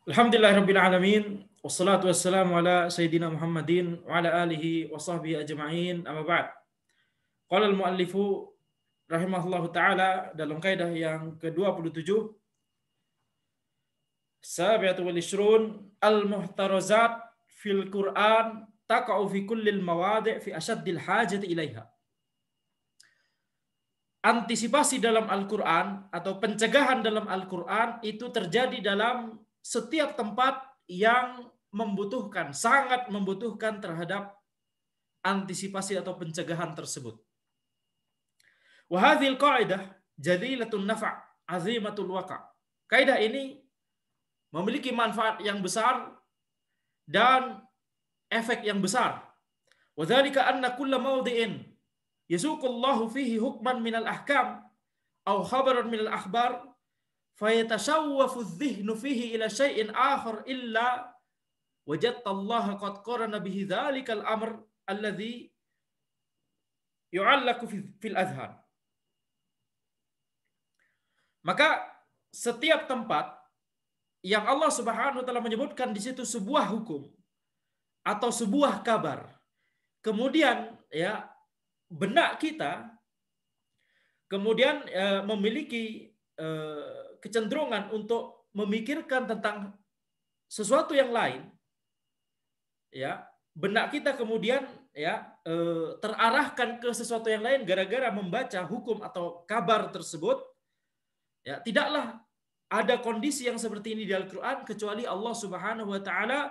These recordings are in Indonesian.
Alhamdulillahirabbil alamin wassalatu wassalamu ala sayyidina Muhammadin wa ala alihi wa sahbihi ajma'in amma ba'd. Qala al-muallifu rahimahullahu taala dalam kaidah yang ke-27 sabiatu wal ishrun al-muhtarazat fil Qur'an taqa'u fi kullil mawadi' fi ashaddil hajati ilaiha. Antisipasi dalam Al-Qur'an atau pencegahan dalam Al-Qur'an itu terjadi dalam setiap tempat yang membutuhkan, sangat membutuhkan terhadap antisipasi atau pencegahan tersebut. Wa hadhil qaidah jadilatun nafa' azimatul waqa'. Kaidah ini memiliki manfaat yang besar dan efek yang besar. Wa dzalika anna kulla mawdi'in yasuqullahu fihi hukman minal ahkam aw khabaran minal akhbar fayatashawwafu adh-dhihnu fihi ila syai'in akhar illa wajadta Allah qad qarana bihi dzalikal amr alladhi yu'allaqu fil adhan. Maka setiap tempat yang Allah Subhanahu wa taala menyebutkan di situ sebuah hukum atau sebuah kabar, kemudian ya benak kita kemudian memiliki kecenderungan untuk memikirkan tentang sesuatu yang lain, ya benak kita kemudian ya terarahkan ke sesuatu yang lain gara-gara membaca hukum atau kabar tersebut, ya tidaklah ada kondisi yang seperti ini di Al-Quran kecuali Allah Subhanahu wa taala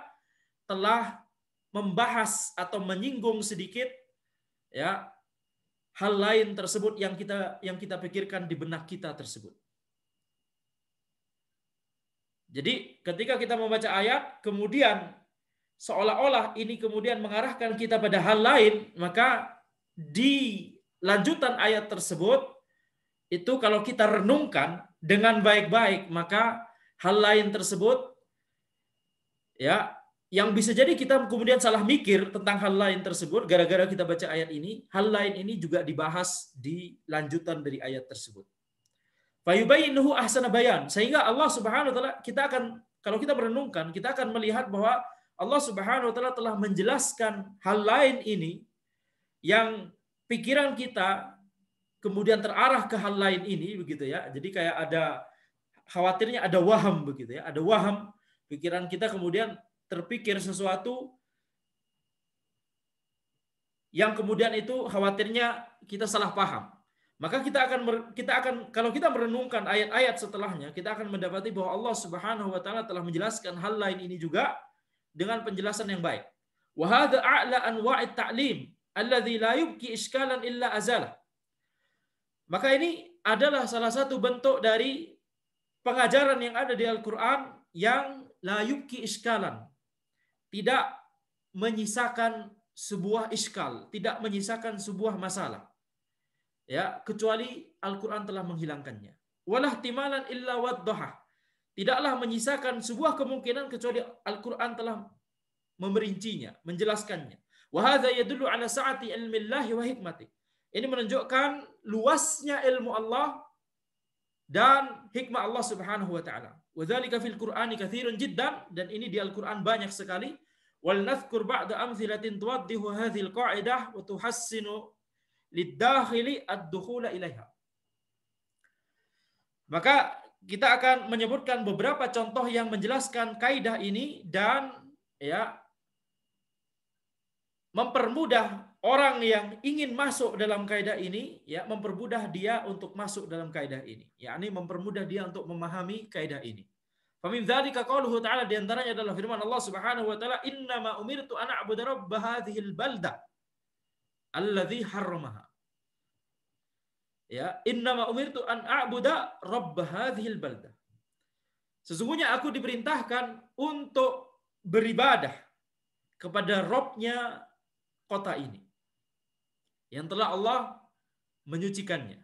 telah membahas atau menyinggung sedikit ya hal lain tersebut yang kita pikirkan di benak kita tersebut. Jadi ketika kita membaca ayat kemudian seolah-olah ini kemudian mengarahkan kita pada hal lain, maka di lanjutan ayat tersebut itu kalau kita renungkan dengan baik-baik, maka hal lain tersebut ya yang bisa jadi kita kemudian salah mikir tentang hal lain tersebut gara-gara kita baca ayat ini, hal lain ini juga dibahas di lanjutan dari ayat tersebut. Fayubayyinuhu ahsana bayan, sehingga Allah Subhanahu wa taala kita akan kalau kita merenungkan, kita akan melihat bahwa Allah Subhanahu wa taala telah menjelaskan hal lain ini yang pikiran kita kemudian terarah ke hal lain ini begitu ya. Jadi kayak ada khawatirnya ada waham begitu ya. Ada waham, pikiran kita kemudian terpikir sesuatu yang kemudian itu khawatirnya kita salah paham. Maka kita akan kalau kita merenungkan ayat-ayat setelahnya, kita akan mendapati bahwa Allah Subhanahu wa taala telah menjelaskan hal lain ini juga dengan penjelasan yang baik. Wa hadza a'la anwa'it ta'lim alladzi la yubqi iskalan illa azalah. Maka ini adalah salah satu bentuk dari pengajaran yang ada di Al-Qur'an yang la yubqi iskalan, tidak menyisakan sebuah iskal, tidak menyisakan sebuah masalah. Ya, kecuali Al-Qur'an telah menghilangkannya. Walah timalan illa waddaha. Tidaklah menyisakan sebuah kemungkinan kecuali Al-Qur'an telah memerincinya, menjelaskannya. Wa hadza yadullu ala sa'ati ilmillahi wa hikmati. Ini menunjukkan luasnya ilmu Allah dan hikmah Allah Subhanahu wa taala. Wa dzalika fil Qur'ani katsirun jiddan, dan ini di Al-Qur'an banyak sekali. Wal nadhkur ba'da amthilatin tuwaddihu hadhil qa'idah wa tuhassinu lid-dakhili ad-dukhula ilaiha. Maka kita akan menyebutkan beberapa contoh yang menjelaskan kaidah ini dan ya mempermudah orang yang ingin masuk dalam kaidah ini, ya mempermudah dia untuk masuk dalam kaidah ini, yakni mempermudah dia untuk memahami kaidah ini. Famin dzalika qauluhu ta'ala, di antaranya adalah firman Allah Subhanahu wa taala, "Innama umirtu an a'budu rabb hadhil balda alladzi harramaha." Ya, innama umirtu an a'budu rabb hadhil balda. Sesungguhnya aku diperintahkan untuk beribadah kepada Rabb-nya kota ini yang telah Allah menyucikannya.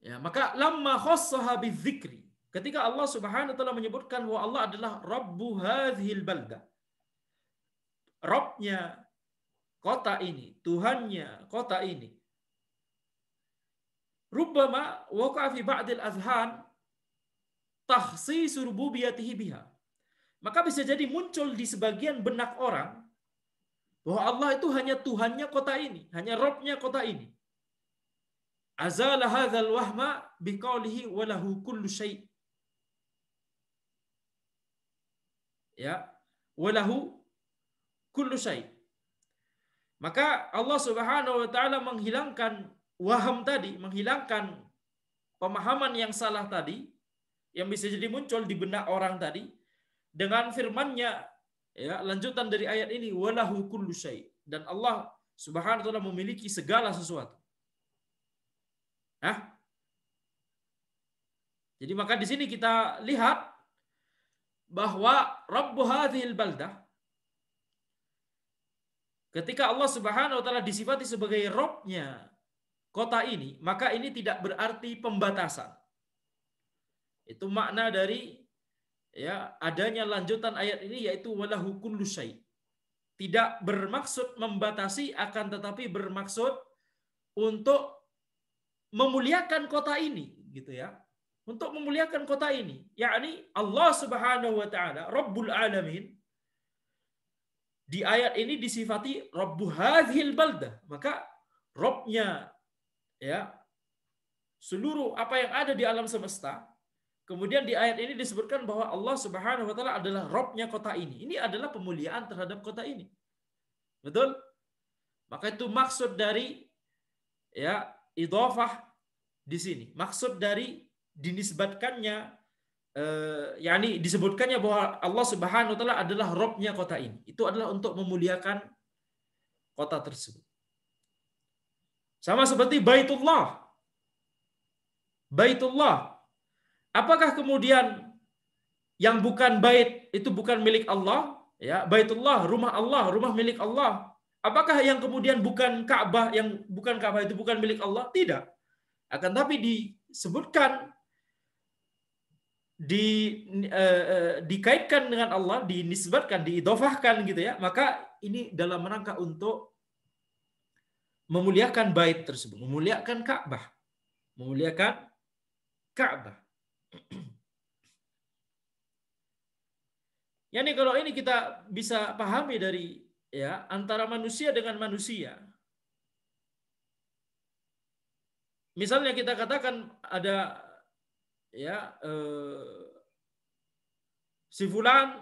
Ya, maka lamma khassaha bidzikri, ketika Allah Subhanahu wa taala menyebutkan bahwa Allah adalah Rabbu hadhil balda, Rabb-nya kota ini, Tuhannya kota ini. Rubbama waqa'a fi ba'dil azhan takhsis rububiyatihi biha. maka bisa jadi muncul di sebagian benak orang bahwa Allah itu hanya Tuhannya kota ini, hanya Robnya kota ini. Azala hadzal wahma biqaulihi walahu kullu syai'. Ya, walahu kullu syai'. Maka Allah Subhanahu wa taala menghilangkan waham tadi, menghilangkan pemahaman yang salah tadi yang bisa jadi muncul di benak orang tadi dengan firman-Nya, ya, lanjutan dari ayat ini, walahu kullu syai', dan Allah Subhanahu wa taala memiliki segala sesuatu. Hah? Jadi maka di sini kita lihat bahwa Rabbu hadhil baldah, ketika Allah Subhanahu wa taala disifati sebagai Rabb-nya kota ini, maka ini tidak berarti pembatasan. Itu makna dari, ya, adanya lanjutan ayat ini, yaitu walahu kullu syai'. Tidak bermaksud membatasi, akan tetapi bermaksud untuk memuliakan kota ini, gitu ya. Untuk memuliakan kota ini, yakni Allah Subhanahu wa taala Rabbul Alamin di ayat ini disifati Rabbu hadhil baldah, maka Rabb-nya, ya, seluruh apa yang ada di alam semesta. Kemudian di ayat ini disebutkan bahwa Allah Subhanahu wa taala adalah Rabb-nya kota ini. Ini adalah pemuliaan terhadap kota ini. Betul? Maka itu maksud dari, ya, idhofah di sini. Maksud dari dinisbatkannya, yakni disebutkannya bahwa Allah Subhanahu wa taala adalah Rabb-nya kota ini. Itu adalah untuk memuliakan kota tersebut. Sama seperti Baitullah. Baitullah. Apakah kemudian yang bukan bait itu bukan milik Allah? Ya, Baitullah, rumah Allah, rumah milik Allah. Apakah yang kemudian bukan Ka'bah, yang bukan Ka'bah itu bukan milik Allah? Tidak. Akan tapi disebutkan, dikaitkan dengan Allah, dinisbatkan, diidhofahkan, gitu ya. Maka ini dalam rangka untuk memuliakan bait tersebut, memuliakan Ka'bah, memuliakan Ka'bah. Yani kalau ini kita bisa pahami dari, ya, antara manusia dengan manusia. Misalnya kita katakan ada, ya, si fulan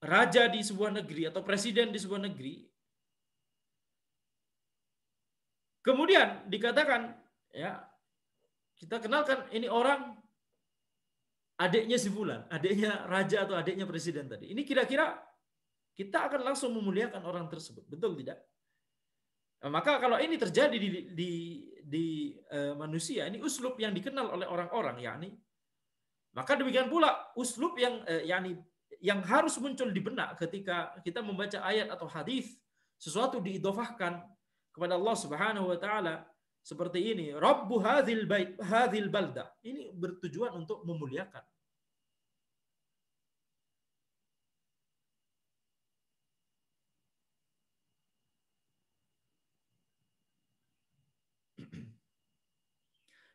raja di sebuah negeri atau presiden di sebuah negeri. Kemudian dikatakan, ya, kita kenalkan ini orang adiknya si fulan, adiknya raja atau adiknya presiden tadi. Ini kira-kira kita akan langsung memuliakan orang tersebut, betul tidak? Nah, maka kalau ini terjadi di manusia, ini uslub yang dikenal oleh orang-orang, yakni, maka demikian pula uslub yang, yakni, yang harus muncul di benak ketika kita membaca ayat atau hadis, sesuatu diidhofahkan kepada Allah Subhanahu wa taala seperti ini, Rabbu hadzal bait, hadzal baldah. Ini bertujuan untuk memuliakan.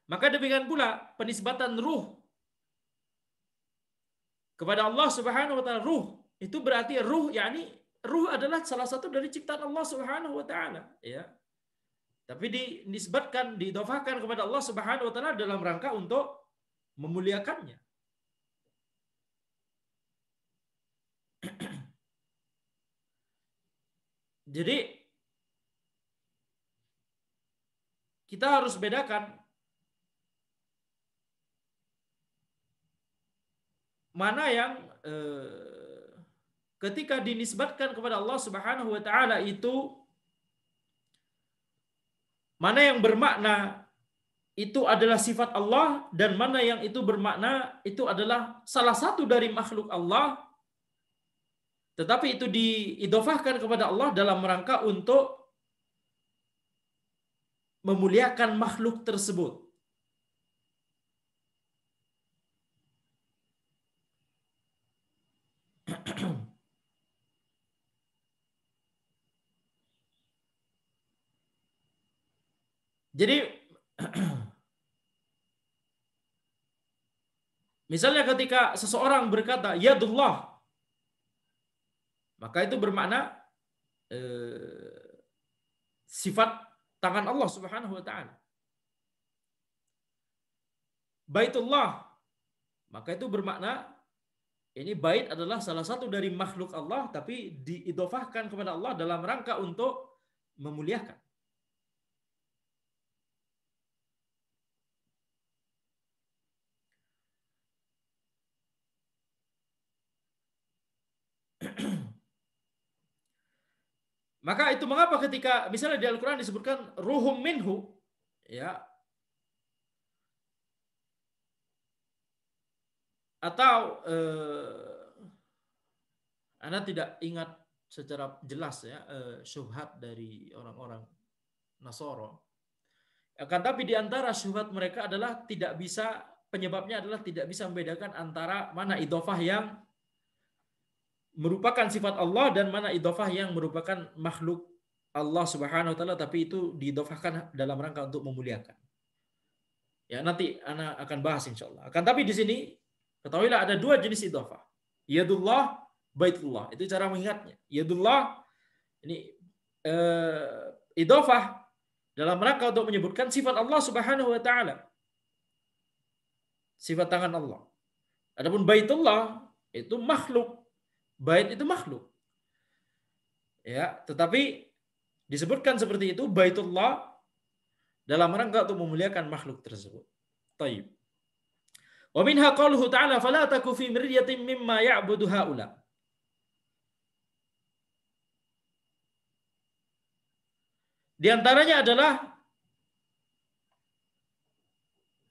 Maka demikian pula penisbatan ruh kepada Allah Subhanahu wa taala. Ruh itu berarti ruh, yakni ruh adalah salah satu dari ciptaan Allah Subhanahu wa taala, ya. Tapi dinisbatkan, diidhofahkan kepada Allah Subhanahu wa taala dalam rangka untuk memuliakannya. Jadi kita harus bedakan mana yang ketika dinisbatkan kepada Allah Subhanahu wa taala itu, mana yang bermakna itu adalah sifat Allah dan mana yang itu bermakna itu adalah salah satu dari makhluk Allah, tetapi itu diidhofahkan kepada Allah dalam rangka untuk memuliakan makhluk tersebut. Jadi misalnya ketika seseorang berkata yadullah, Maka itu bermakna sifat tangan Allah Subhanahu wa taala. Baitullah, maka itu bermakna ini bait adalah salah satu dari makhluk Allah tapi diidhofahkan kepada Allah dalam rangka untuk memuliakan. Maka itu mengapa ketika misalnya di Al-Qur'an disebutkan ruhum minhu, ya, atau Anda tidak ingat secara jelas ya syubhat dari orang-orang Nasoro. Akan tapi di antara syubhat mereka adalah penyebabnya adalah tidak bisa membedakan antara mana idhofah yang merupakan sifat Allah dan mana idhofah yang merupakan makhluk Allah Subhanahu wa taala tapi itu diidhofahkan dalam rangka untuk memuliakan. Ya, nanti Ana akan bahas insyaallah. Akan tapi di sini ketahuilah ada dua jenis idhofah. Yadullah, baitullah. Itu cara mengingatnya. Yadullah ini idhofah dalam rangka untuk menyebutkan sifat Allah Subhanahu wa taala. Sifat tangan Allah. Adapun baitullah itu makhluk. Bait itu makhluk. Ya, tetapi disebutkan seperti itu baitullah dalam rangka untuk memuliakan makhluk tersebut. Taib. Wa minha qauluhu ta'ala fala taku fi miryatin mimma ya'budu haula. Di antaranya adalah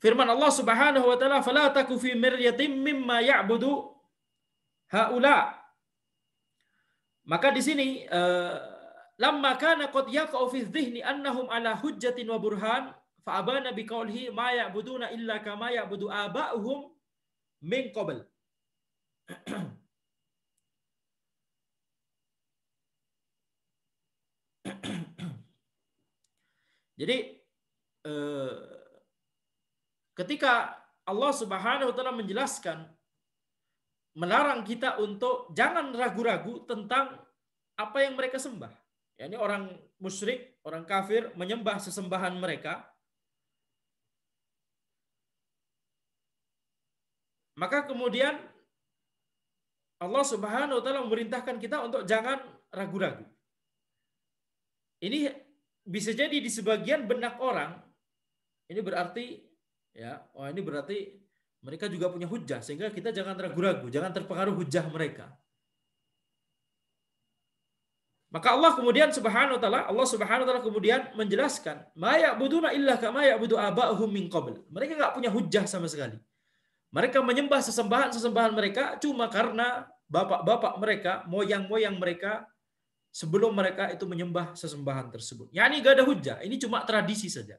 firman Allah Subhanahu wa taala fala taku fi miryatin mimma ya'budu haula. Maka di sini lamma kana qad yaqa'u fi dhihni annahum ala hujjatin wa burhan fa abana bi qawlihi ma ya'buduna illa kama ya'budu aba'uhum min qabl. Jadi ketika Allah Subhanahu wa taala menjelaskan melarang kita untuk jangan ragu-ragu tentang apa yang mereka sembah. Ya, ini orang musyrik, orang kafir menyembah sesembahan mereka. Maka kemudian Allah Subhanahu wa taala memerintahkan kita untuk jangan ragu-ragu. Ini bisa jadi di sebagian benak orang ini berarti ya, ini berarti mereka juga punya hujjah sehingga kita jangan ragu-ragu, jangan terpengaruh hujjah mereka. Maka Allah Subhanahu wa taala kemudian menjelaskan, "Ma ya'buduna illa kama ya'budu aba'uhum min qabl." Mereka enggak punya hujjah sama sekali. Mereka menyembah sesembahan mereka cuma karena bapak-bapak mereka, moyang-moyang mereka sebelum mereka itu menyembah sesembahan tersebut. Yani enggak ada hujjah, ini cuma tradisi saja.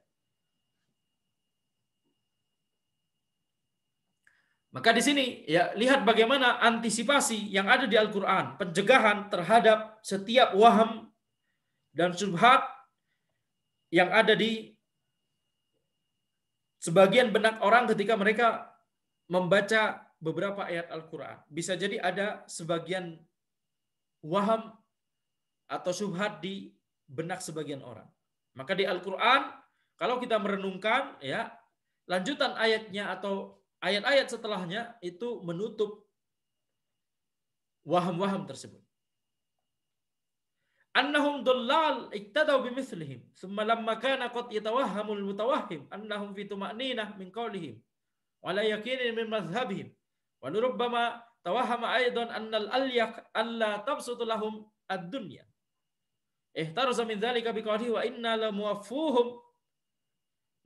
Maka di sini ya lihat bagaimana antisipasi yang ada di Al-Qur'an, pencegahan terhadap setiap waham dan syubhat yang ada di sebagian benak orang ketika mereka membaca beberapa ayat Al-Qur'an. Bisa jadi ada sebagian waham atau syubhat di benak sebagian orang. Maka di Al-Qur'an kalau kita merenungkan ya lanjutan ayatnya atau ayat-ayat setelahnya itu menutup waham-waham tersebut. Annahum dullal iktadaw bimithlihim thumma lamma kana qad yatawahhamul mutawahhim annahum fi tuma'ninah min qawlihim wa la yaqinin min madhhabihim wa rubbama tawahhama aidan annal alyaq alla tabsutu lahum ad-dunya ihtarza min dhalika biqawlihi wa inna la muwaffuhum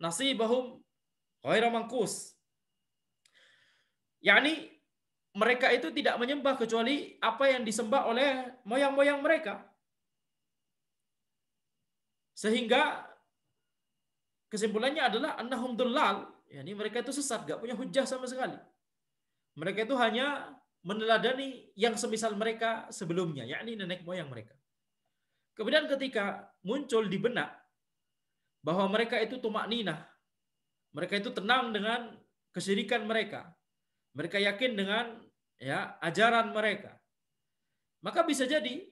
nasibahum ghaira manqus. Yani mereka itu tidak menyembah kecuali apa yang disembah oleh moyang-moyang mereka. Sehingga kesimpulannya adalah annahum dullal, yani mereka itu sesat, gak punya hujjah sama sekali. Mereka itu hanya meneladani yang semisal mereka sebelumnya, yakni nenek moyang mereka. Kemudian ketika muncul di benak bahwa mereka itu tumakninah, mereka itu tenang dengan kesyirikan mereka, mereka yakin dengan ya ajaran mereka, Maka bisa jadi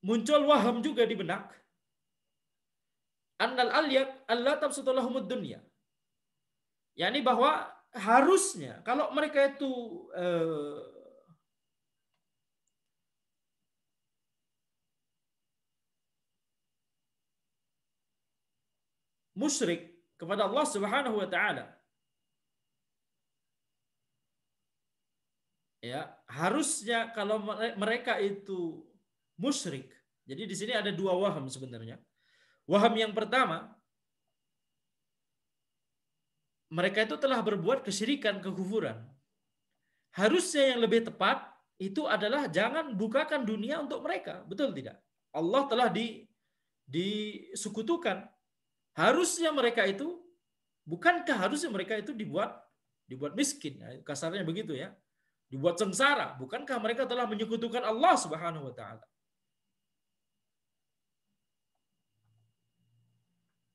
muncul waham juga di benak annal aliyat Allah tabsutulahumud dunya. yakni bahwa harusnya kalau mereka itu musyrik kepada Allah Subhanahu wa taala, ya, harusnya kalau mereka itu musyrik. Jadi di sini ada dua waham sebenarnya. Waham yang pertama, mereka itu telah berbuat kesyirikan, kekufuran. Harusnya yang lebih tepat itu adalah jangan bukakan dunia untuk mereka. Betul tidak? Allah telah disekutukan. Harusnya mereka itu, bukankah harusnya mereka itu dibuat miskin? Kasarnya begitu ya. Dibuat sengsara. Bukankah mereka telah menyekutukan Allah Subhanahu wa taala?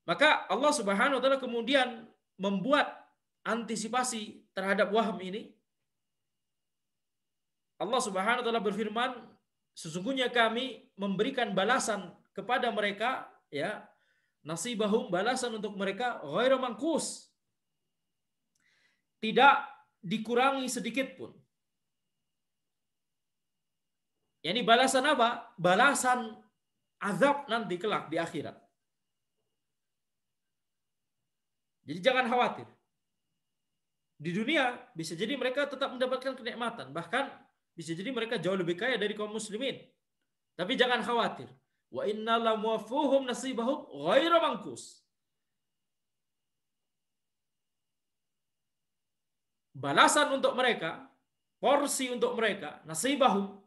Maka Allah Subhanahu wa taala kemudian membuat antisipasi terhadap waham ini. Allah Subhanahu wa taala berfirman, sesungguhnya kami memberikan balasan kepada mereka, ya, nasibahum, balasan untuk mereka ghairu manqus, tidak dikurangi sedikit pun. Yani balasan apa? Balasan azab nanti kelak di akhirat. Jadi jangan khawatir. Di dunia bisa jadi mereka tetap mendapatkan kenikmatan, bahkan bisa jadi mereka jauh lebih kaya dari kaum muslimin. Tapi jangan khawatir. Wa inna la muwaffuhum nasibahum ghairu manqus. Balasan untuk mereka, porsi untuk mereka, nasibahum,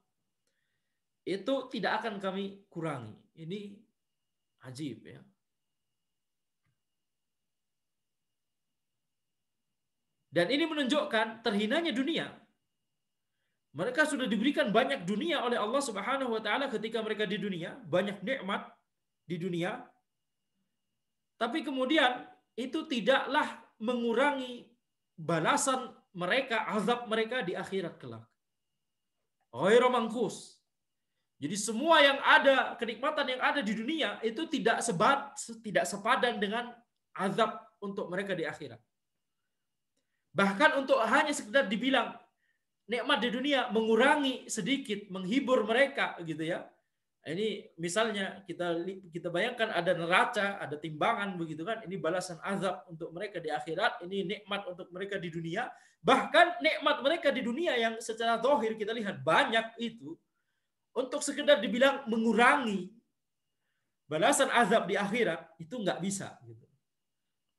itu tidak akan kami kurangi. Ini ajib ya. Dan ini menunjukkan terhinanya dunia. Mereka sudah diberikan banyak dunia oleh Allah Subhanahu wa taala ketika mereka di dunia, banyak nikmat di dunia. Tapi kemudian itu tidaklah mengurangi balasan mereka, azab mereka di akhirat kelak. Ghairu manqus. Jadi semua yang ada, kenikmatan yang ada di dunia itu tidak sepadan dengan azab untuk mereka di akhirat. Bahkan untuk hanya sekedar dibilang nikmat di dunia mengurangi sedikit, menghibur mereka gitu ya. Ini misalnya kita bayangkan ada neraca, ada timbangan begitu kan. Ini balasan azab untuk mereka di akhirat, ini nikmat untuk mereka di dunia. Bahkan nikmat mereka di dunia yang secara zahir kita lihat banyak itu, untuk sekedar dibilang mengurangi balasan azab di akhirat itu nggak bisa gitu.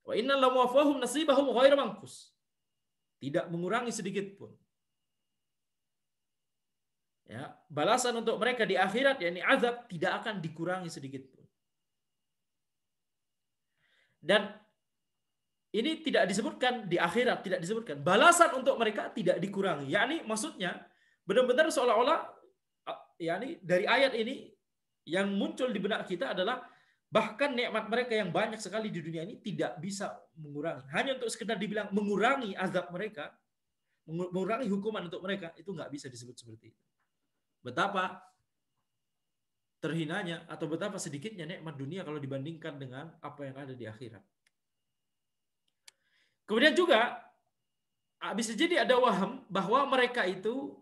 Wa innal muwaffahum nasibahum ghairu manqus. Tidak mengurangi sedikit pun. Ya, balasan untuk mereka di akhirat, yakni azab, tidak akan dikurangi sedikit pun. Dan ini tidak disebutkan di akhirat, tidak disebutkan. Balasan untuk mereka tidak dikurangi. Yakni maksudnya benar-benar seolah-olah, yakni dari ayat ini yang muncul di benak kita adalah bahkan nikmat mereka yang banyak sekali di dunia ini tidak bisa mengurangi. Hanya untuk sekedar dibilang mengurangi azab mereka, mengurangi hukuman untuk mereka, itu nggak bisa disebut seperti itu. Betapa terhinanya atau betapa sedikitnya nikmat dunia kalau dibandingkan dengan apa yang ada di akhirat. Kemudian juga bisa jadi ada waham bahwa mereka itu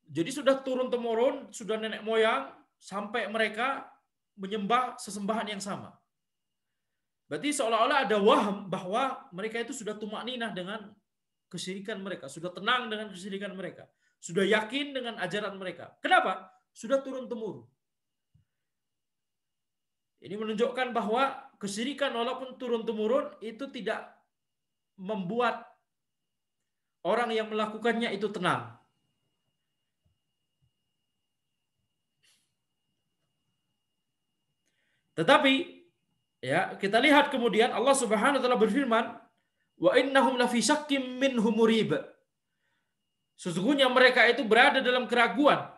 jadi sudah turun-temurun, sudah nenek moyang, sampai mereka menyembah sesembahan yang sama. Berarti seolah-olah ada waham bahwa mereka itu sudah tumakninah dengan kesyirikan mereka, sudah tenang dengan kesyirikan mereka, sudah yakin dengan ajaran mereka. Kenapa? Sudah turun-temurun. Ini menunjukkan bahwa kesyirikan walaupun turun-temurun itu tidak membuat orang yang melakukannya itu tenang. Tetapi ya, kita lihat kemudian Allah Subhanahu wa taala berfirman, wa innahum lafi syakkim minhu murib. Sesungguhnya mereka itu berada dalam keraguan,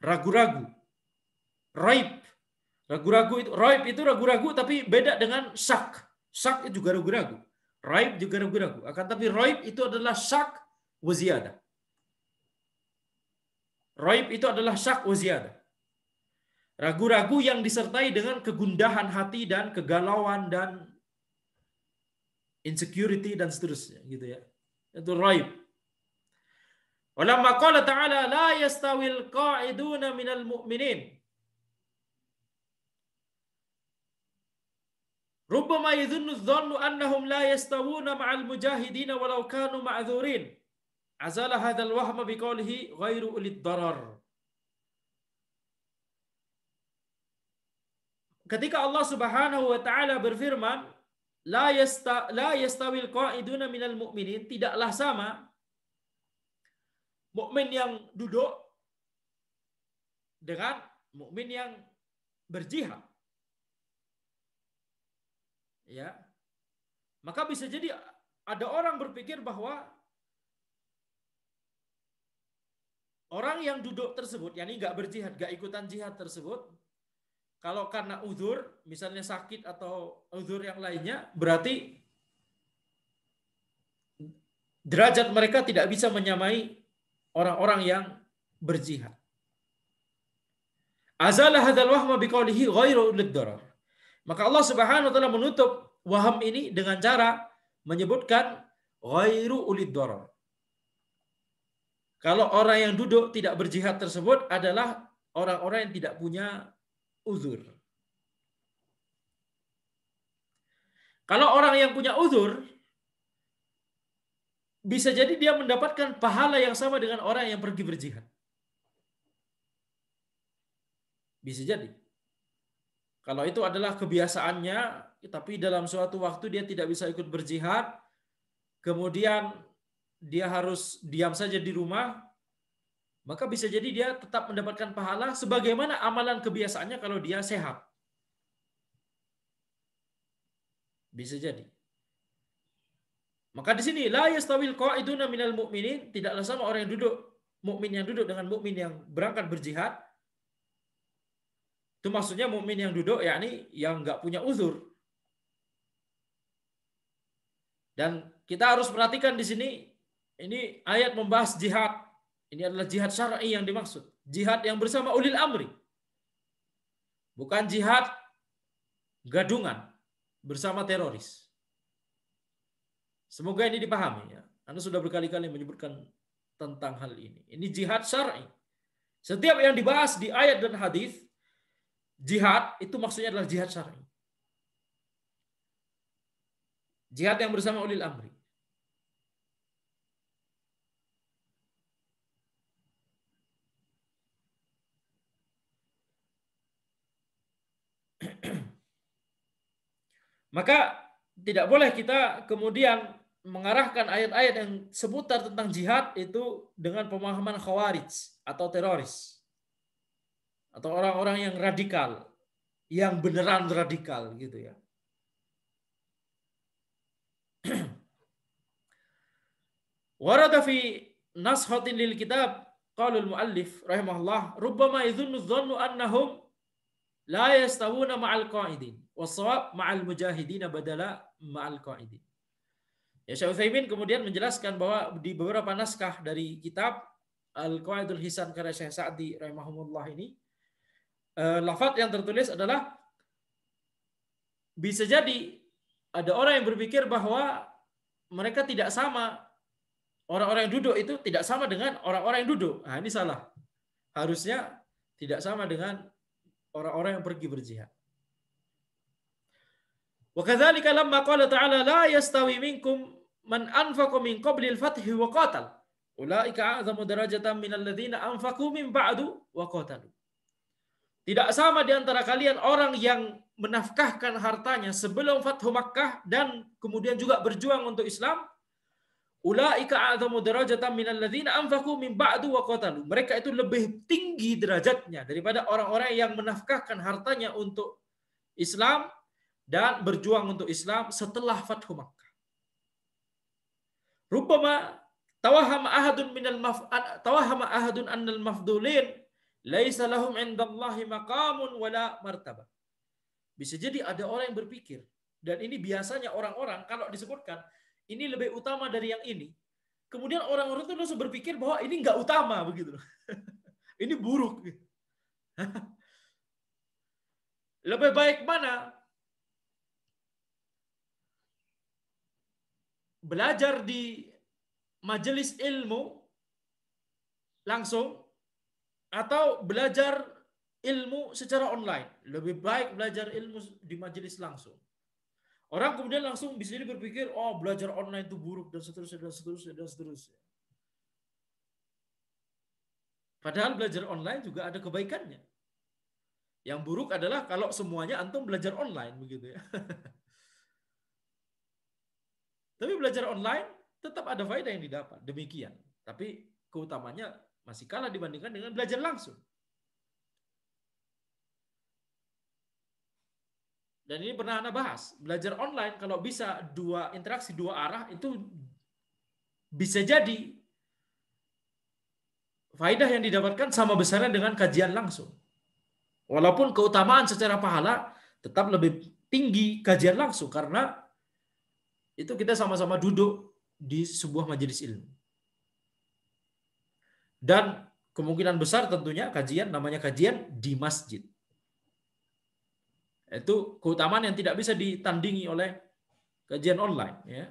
ragu-ragu, raib. Ragu-ragu itu, raib itu ragu-ragu, tapi beda dengan syak. Syak itu juga ragu-ragu. Raib juga ragu-ragu. Akan tapi raib itu adalah syak wa ziyadah. Raib itu adalah syak wa ziyadah. Ragu-ragu yang disertai dengan kegundahan hati dan kegalauan dan insecurity dan seterusnya gitu ya. Itu raib. Walamma qala ta'ala la yastawil qa'iduna minal mu'minin. Rubbama yadhunnu adh-dhannu annahum la yastawuna ma'al mujahidin walau kanu ma'dhurin. Azala hadzal wahma biqaulihi ghairu ulid darar. Ketika Allah Subhanahu wa taala berfirman, la yastawil qa'iduna minal mu'minin, tidaklah sama mukmin yang duduk dengan mukmin yang berjihad. Ya. Maka bisa jadi ada orang berpikir bahwa orang yang duduk tersebut, yakni nggak berjihad, nggak ikutan jihad tersebut, kalau karena uzur, misalnya sakit atau uzur yang lainnya, berarti derajat mereka tidak bisa menyamai orang-orang yang berjihad. Azala hadzal wahma biqaulihi ghairu ulid darar. Maka Allah Subhanahu wa taala menutup waham ini dengan cara menyebutkan ghairu ulid darar. Kalau orang yang duduk tidak berjihad tersebut adalah orang-orang yang tidak punya uzur. Kalau orang yang punya uzur, bisa jadi dia mendapatkan pahala yang sama dengan orang yang pergi berjihad. Bisa jadi. Kalau itu adalah kebiasaannya, tapi dalam suatu waktu dia tidak bisa ikut berjihad, kemudian dia harus diam saja di rumah, maka bisa jadi dia tetap mendapatkan pahala sebagaimana amalan kebiasaannya kalau dia sehat. Bisa jadi. Maka di sini la yastawil qa'iduna minal mu'minin, tidaklah sama orang yang duduk, mukmin yang duduk dengan mukmin yang berangkat berjihad. Itu maksudnya mukmin yang duduk yakni yang enggak punya uzur. Dan kita harus perhatikan di sini, ini ayat membahas jihad. Ini adalah jihad syar'i yang dimaksud. Jihad yang bersama ulil amri. Bukan jihad gadungan bersama teroris. Semoga ini dipahami ya. Anda sudah berkali-kali menyebutkan tentang hal ini. Ini jihad syar'i. Setiap yang dibahas di ayat dan hadis, jihad itu maksudnya adalah jihad syar'i. Jihad yang bersama ulil amri. Maka tidak boleh kita kemudian mengarahkan ayat-ayat yang seputar tentang jihad itu dengan pemahaman khawarij atau teroris. Atau orang-orang yang radikal, yang beneran radikal gitu ya. Warada fi nashatin lil kitab qala al muallif rahimahullah rubbama yadhunnu adh-dhannu annahum la yastawuna ma'al qa'idin was-shawab ma'al mujahidin badala ma'al qa'idin. Ya, Syekh Utsaimin kemudian menjelaskan bahwa di beberapa naskah dari kitab Al-Qawaidul Hisan karya Syekh Sa'di rahimahumullah ini, lafaz yang tertulis adalah bisa jadi ada orang yang berpikir bahwa mereka tidak sama, orang-orang yang duduk itu tidak sama dengan orang-orang yang duduk. Nah, ini salah. Harusnya tidak sama dengan orang-orang yang pergi berjihad. Wa kadzalika lamma qala ta'ala la yastawi minkum man anfaqa min qabli al-fathi wa qatal. Ulaika a'zamu darajatan minal ladzina anfaqu min ba'du wa qatalu. Tidak sama di antara kalian orang yang menafkahkan hartanya sebelum Fathu Makkah dan kemudian juga berjuang untuk Islam. Ulaika a'zamu darajatan minal ladzina anfaqu min ba'du wa qatalu. Mereka itu lebih tinggi derajatnya daripada orang-orang yang menafkahkan hartanya untuk Islam dan berjuang untuk Islam setelah Fathu Makkah. Rubbama tawahhama ahadun annal mafdulin laisa lahum indallahi maqamun wala martabah. Bisa jadi ada orang yang berpikir Dan ini biasanya orang-orang kalau disebutkan ini lebih utama dari yang ini, kemudian orang-orang itu langsung berpikir bahwa ini nggak utama begitu. Ini buruk. Lebih baik mana? Belajar di majelis ilmu langsung atau belajar ilmu secara online? Lebih baik belajar ilmu di majelis langsung. Orang kemudian langsung bisa jadi berpikir, oh belajar online itu buruk dan seterusnya dan seterusnya dan seterusnya. Padahal belajar online juga ada kebaikannya. Yang buruk adalah kalau semuanya antum belajar online begitu ya. Tapi belajar online tetap ada faedah yang didapat, demikian. Tapi keutamanya masih kalah dibandingkan dengan belajar langsung. Dan ini pernah Anda bahas, belajar online kalau bisa interaksi dua arah itu bisa jadi faedah yang didapatkan sama besarnya dengan kajian langsung. Walaupun keutamaan secara pahala tetap lebih tinggi kajian langsung karena itu kita sama-sama duduk di sebuah majelis ilmu. Dan kemungkinan besar tentunya namanya kajian di masjid. Itu keutamaan yang tidak bisa ditandingi oleh kajian online. Ya.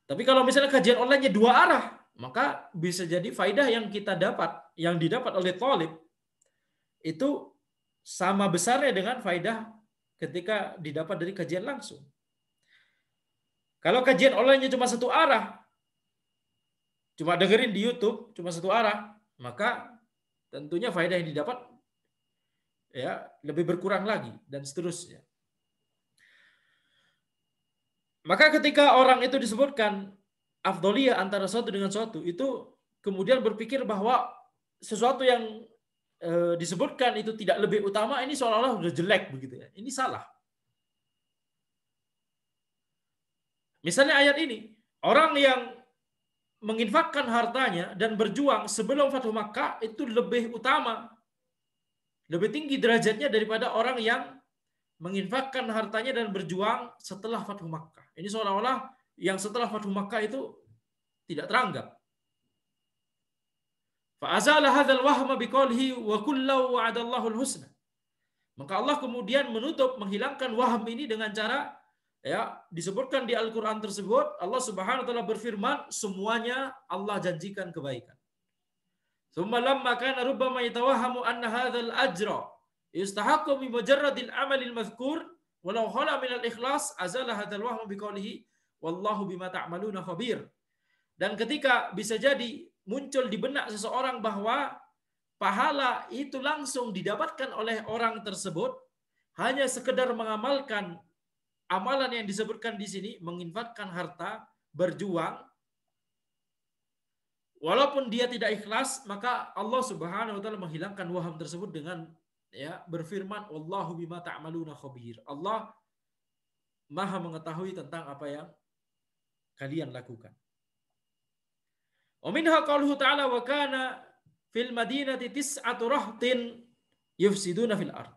Tapi kalau misalnya kajian online-nya dua arah, maka bisa jadi faidah yang didapat oleh thalib, itu sama besarnya dengan faidah ketika didapat dari kajian langsung. Kalau kajian online-nya cuma satu arah, cuma dengerin di YouTube, cuma satu arah, maka tentunya faidah yang didapat ya lebih berkurang lagi dan seterusnya. Maka ketika orang itu disebutkan afdholiyah antara suatu dengan suatu, itu kemudian berpikir bahwa sesuatu yang disebutkan itu tidak lebih utama, ini seolah-olah sudah jelek begitu ya. Ini salah. Misalnya ayat ini, orang yang menginfakkan hartanya dan berjuang sebelum Fathu Makkah itu lebih utama, lebih tinggi derajatnya daripada orang yang menginfakkan hartanya dan berjuang setelah Fathu Makkah. Ini seolah-olah yang setelah Fathu Makkah itu tidak teranggap. Fa'azala hadzal wahma biqaulihi wa kullu wa'adallahu al-husna. Maka Allah kemudian menghilangkan waham ini dengan cara ya disebutkan di Al-Qur'an tersebut, Allah Subhanahu wa taala berfirman, semuanya Allah janjikan kebaikan. Tsumma lamma kana rubbama yatawahhamu anna hadzal ajra yustahaqqu bi mujarradil amalil madhkur walau khala minal ikhlas azala hadzal wahmu biqaulihi wallahu bima ta'maluna khabir. Dan ketika bisa jadi muncul di benak seseorang bahwa pahala itu langsung didapatkan oleh orang tersebut hanya sekedar mengamalkan amalan yang disebutkan di sini, menginfakkan harta, berjuang, walaupun dia tidak ikhlas, maka Allah Subhanahu wa taala menghilangkan waham tersebut dengan ya berfirman, wallahu bima ta'maluna khabir. Allah Maha mengetahui tentang apa yang kalian lakukan. Wa minha qauluhu ta'ala wa kana fil madinati tis'atu rahtin yufsiduna fil ard.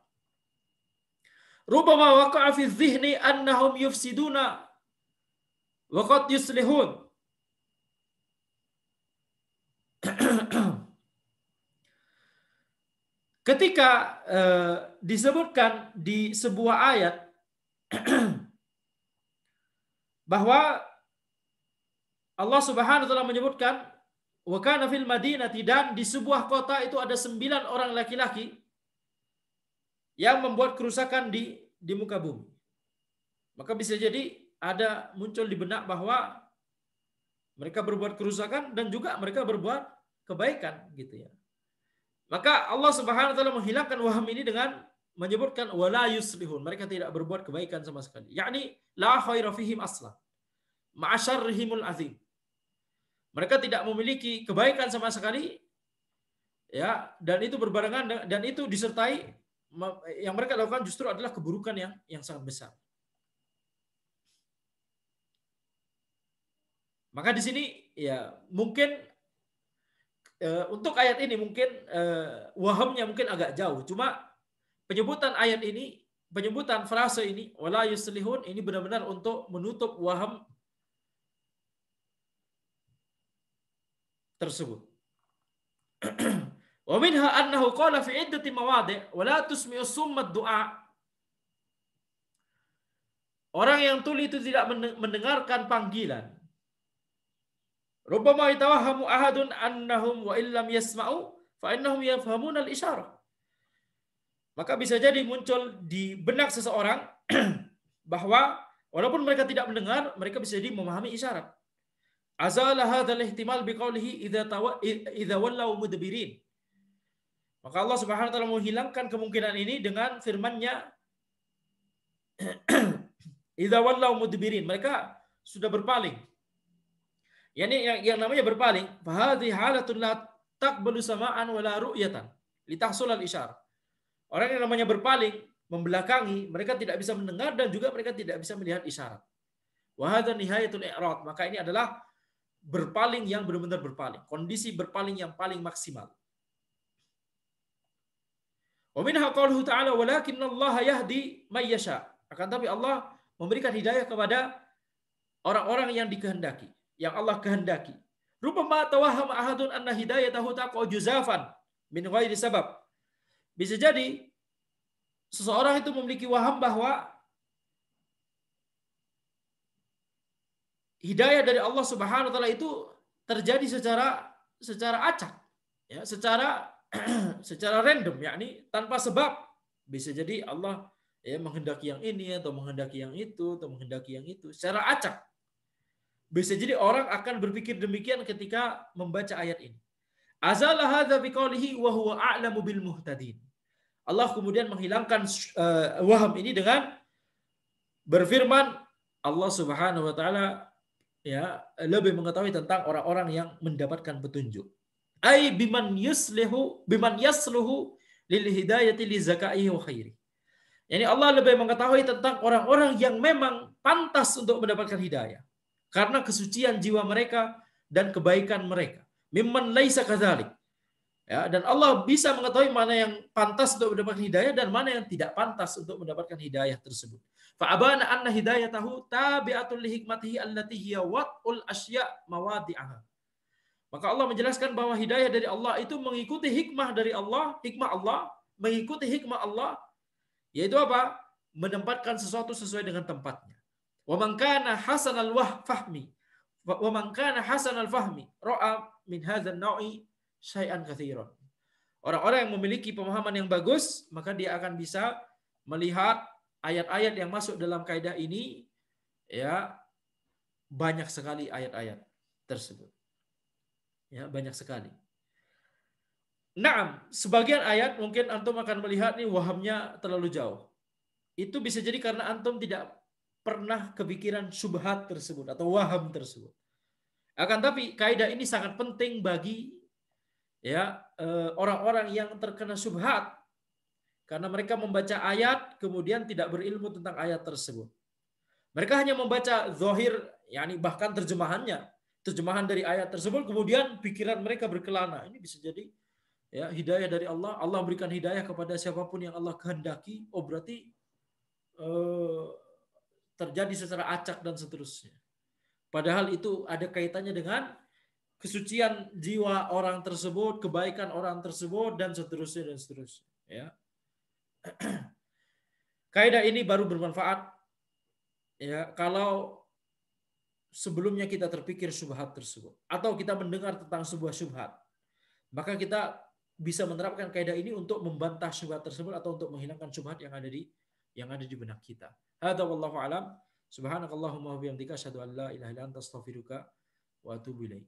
Rubama waqa'a fi dhihni annahum yufsiduna wa qad yuslihun. Ketika disebutkan di sebuah ayat bahwa Allah Subhanahu wa taala menyebutkan wa kana fil madinati, dan di sebuah kota itu ada 9 orang laki-laki yang membuat kerusakan di muka bumi. Maka bisa jadi ada muncul di benak bahwa mereka berbuat kerusakan dan juga mereka berbuat kebaikan gitu ya. Maka Allah Subhanahu wa taala menghilangkan waham ini dengan menyebutkan wala yuslihun, mereka tidak berbuat kebaikan sama sekali. Yakni la khaira fihim aslan. Ma'asyarrihimul azim. Mereka tidak memiliki kebaikan sama sekali ya, dan itu berbarengan dan itu disertai yang mereka lakukan justru adalah keburukan yang sangat besar. Maka di sini ya mungkin untuk ayat ini mungkin wahamnya mungkin agak jauh. Cuma penyebutan ayat ini penyebutan frase ini wala yuslihun ini benar-benar untuk menutup waham tersebut. Wa minha annahu qala fi iddati mawadi' wa la tusmi'u summa du'a. Orang yang tuli itu tidak mendengarkan panggilan. Rubbama yatawahhamu ahadun annahum wa illam yasma'u fa innahum yafhamuna al-isyarah. Maka bisa jadi muncul di benak seseorang bahwa walaupun mereka tidak mendengar, mereka bisa jadi memahami isyarat. Azala hadzal ihtimal biqaulihi idza wallaw mudbirin. Maka Allah Subhanahu wa taala menghilangkan kemungkinan ini dengan firman-Nya idza wallaw mudbirin. Mereka sudah berpaling. Yang namanya berpaling, fahadhi halatun la taqbalu sama'an wala ru'yatan litahsul al-isyarah. Orang yang namanya berpaling, membelakangi, mereka tidak bisa mendengar dan juga mereka tidak bisa melihat isyarat. Wa hadza nihayatul i'rad. Maka ini adalah berpaling yang benar-benar berpaling, kondisi berpaling yang paling maksimal. Wa minha qauluhu ta'ala walakinallaha yahdi may yasha. Akan tapi Allah memberikan hidayah kepada orang-orang yang dikehendaki, yang Allah kehendaki. Rubbama tawahhama ahadun anna hidayatahu taqau juzafan min ghairi sabab. Bisa jadi seseorang itu memiliki waham bahwa hidayah dari Allah Subhanahu wa taala itu terjadi secara acak, ya, secara random, yakni tanpa sebab. Bisa jadi Allah menghendaki yang ini atau menghendaki yang itu atau menghendaki yang itu secara acak. Bisa jadi orang akan berpikir demikian ketika membaca ayat ini. Azala hadza biqaulihi wa huwa a'lamu bil muhtadin. Allah kemudian menghilangkan waham ini dengan berfirman, Allah Subhanahu wa taala lebih mengetahui tentang orang-orang yang mendapatkan petunjuk. Ai biman yasluhu lil hidayati li zakaihi wa khairi. Yani Allah lebih mengetahui tentang orang-orang yang memang pantas untuk mendapatkan hidayah karena kesucian jiwa mereka dan kebaikan mereka. Mimman laisa kadzalik. Ya, dan Allah bisa mengetahui mana yang pantas untuk mendapatkan hidayah dan mana yang tidak pantas untuk mendapatkan hidayah tersebut. Fa abana anna hidayatahu tabi'atul li hikmatihi allati hiya wat'ul asya' mawadi'aha. Maka Allah menjelaskan bahwa hidayah dari Allah itu mengikuti hikmah dari Allah, mengikuti hikmah Allah, yaitu apa? Menempatkan sesuatu sesuai dengan tempatnya. Wa man kana hasanal fahmi wa man kana hasanal fahmi ra'a min hadzal naui syai'an katsiran. Orang-orang yang memiliki pemahaman yang bagus, maka dia akan bisa melihat ayat-ayat yang masuk dalam kaidah ini, ya, banyak sekali ayat-ayat tersebut. Ya, banyak sekali. Naam, sebagian ayat mungkin antum akan melihat nih wahamnya terlalu jauh. Itu bisa jadi karena antum tidak pernah kepikiran syubhat tersebut atau waham tersebut. Akan tapi kaidah ini sangat penting bagi orang-orang yang terkena syubhat karena mereka membaca ayat kemudian tidak berilmu tentang ayat tersebut. Mereka hanya membaca zahir, yakni bahkan terjemahan dari ayat tersebut, kemudian pikiran mereka berkelana. Ini bisa jadi hidayah dari Allah. Allah berikan hidayah kepada siapapun yang Allah kehendaki. Oh, berarti terjadi secara acak dan seterusnya. Padahal itu ada kaitannya dengan kesucian jiwa orang tersebut, kebaikan orang tersebut, dan seterusnya. Ya. Kaidah ini baru bermanfaat kalau sebelumnya kita terpikir syubhat tersebut atau kita mendengar tentang sebuah syubhat, maka kita bisa menerapkan kaidah ini untuk membantah syubhat tersebut atau untuk menghilangkan syubhat yang ada di benak kita. Hadza wallahu alam. Subhanakallahumma wa bihamdika asyhadu an la ilaha illa anta astaghfiruka wa atubu ilaik.